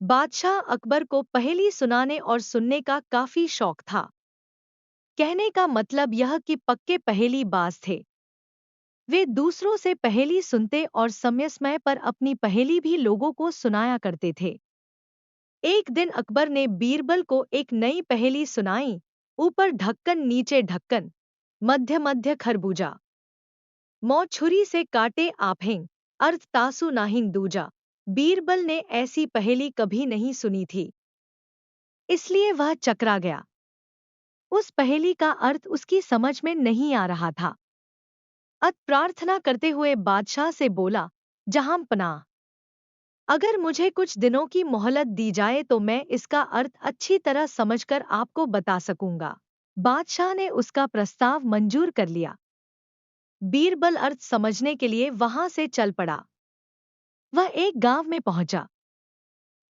बादशाह अकबर को पहेली सुनाने और सुनने का काफी शौक था। कहने का मतलब यह कि पक्के पहेलीबाज थे। वे दूसरों से पहेली सुनते और समय समय पर अपनी पहेली भी लोगों को सुनाया करते थे। एक दिन अकबर ने बीरबल को एक नई पहेली सुनाई। ऊपर ढक्कन नीचे ढक्कन, मध्य मध्य खरबूजा, मौ छुरी से काटे आफें, अर्थ तासु नाहिन दूजा। बीरबल ने ऐसी पहेली कभी नहीं सुनी थी, इसलिए वह चकरा गया। उस पहेली का अर्थ उसकी समझ में नहीं आ रहा था। अत प्रार्थना करते हुए बादशाह से बोला, जहां पनाह, अगर मुझे कुछ दिनों की मोहलत दी जाए तो मैं इसका अर्थ अच्छी तरह समझकर आपको बता सकूंगा। बादशाह ने उसका प्रस्ताव मंजूर कर लिया। बीरबल अर्थ समझने के लिए वहां से चल पड़ा। वह एक गांव में पहुंचा।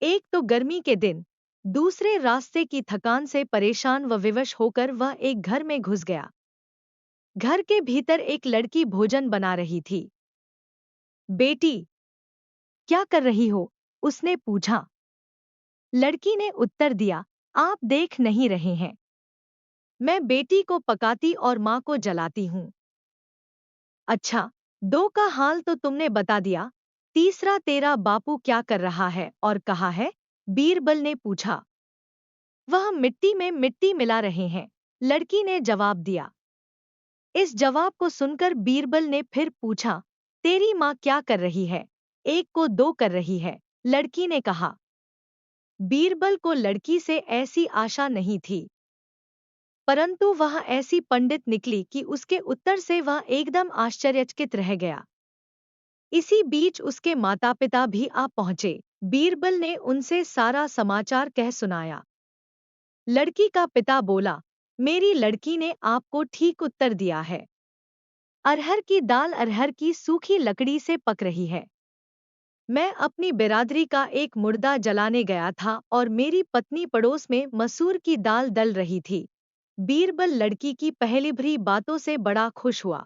एक तो गर्मी के दिन, दूसरे रास्ते की थकान से परेशान व विवश होकर वह एक घर में घुस गया। घर के भीतर एक लड़की भोजन बना रही थी। बेटी, क्या कर रही हो? उसने पूछा। लड़की ने उत्तर दिया, आप देख नहीं रहे हैं, मैं बेटी को पकाती और माँ को जलाती हूँ। अच्छा, दो का हाल तो तुमने बता दिया, तीसरा तेरा बापू क्या कर रहा है और कहाँ है? बीरबल ने पूछा। वह मिट्टी में मिट्टी मिला रहे हैं, लड़की ने जवाब दिया। इस जवाब को सुनकर बीरबल ने फिर पूछा, तेरी माँ क्या कर रही है? एक को दो कर रही है, लड़की ने कहा। बीरबल को लड़की से ऐसी आशा नहीं थी, परंतु वह ऐसी पंडित निकली कि उसके उत्तर से वह एकदम आश्चर्यचकित रह गया। इसी बीच उसके माता पिता भी आ पहुंचे। बीरबल ने उनसे सारा समाचार कह सुनाया। लड़की का पिता बोला, मेरी लड़की ने आपको ठीक उत्तर दिया है। अरहर की दाल अरहर की सूखी लकड़ी से पक रही है। मैं अपनी बिरादरी का एक मुर्दा जलाने गया था और मेरी पत्नी पड़ोस में मसूर की दाल दल रही थी। बीरबल लड़की की पहली भरी बातों से बड़ा खुश हुआ।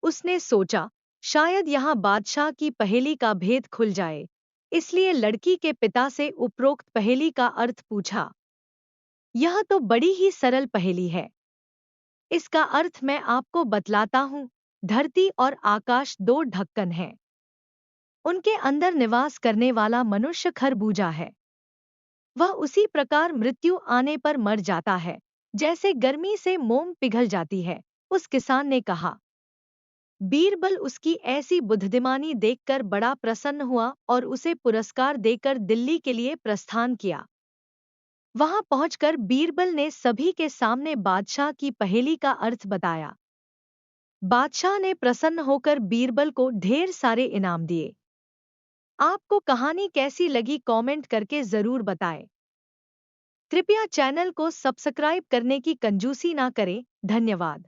उसने सोचा, शायद यहाँ बादशाह की पहेली का भेद खुल जाए, इसलिए लड़की के पिता से उपरोक्त पहेली का अर्थ पूछा। यह तो बड़ी ही सरल पहेली है। इसका अर्थ मैं आपको बतलाता हूँ। धरती और आकाश दो ढक्कन हैं। उनके अंदर निवास करने वाला मनुष्य खरबूजा है। वह उसी प्रकार मृत्यु आने पर मर जाता है, जैसे गर्मी से मोम पिघल जाती है। उस किसान ने कहा। बीरबल उसकी ऐसी बुद्धिमानी देखकर बड़ा प्रसन्न हुआ और उसे पुरस्कार देकर दिल्ली के लिए प्रस्थान किया। वहां पहुंचकर बीरबल ने सभी के सामने बादशाह की पहेली का अर्थ बताया। बादशाह ने प्रसन्न होकर बीरबल को ढेर सारे इनाम दिए। आपको कहानी कैसी लगी कमेंट करके जरूर बताएं। कृपया चैनल को सब्सक्राइब करने की कंजूसी ना करें। धन्यवाद।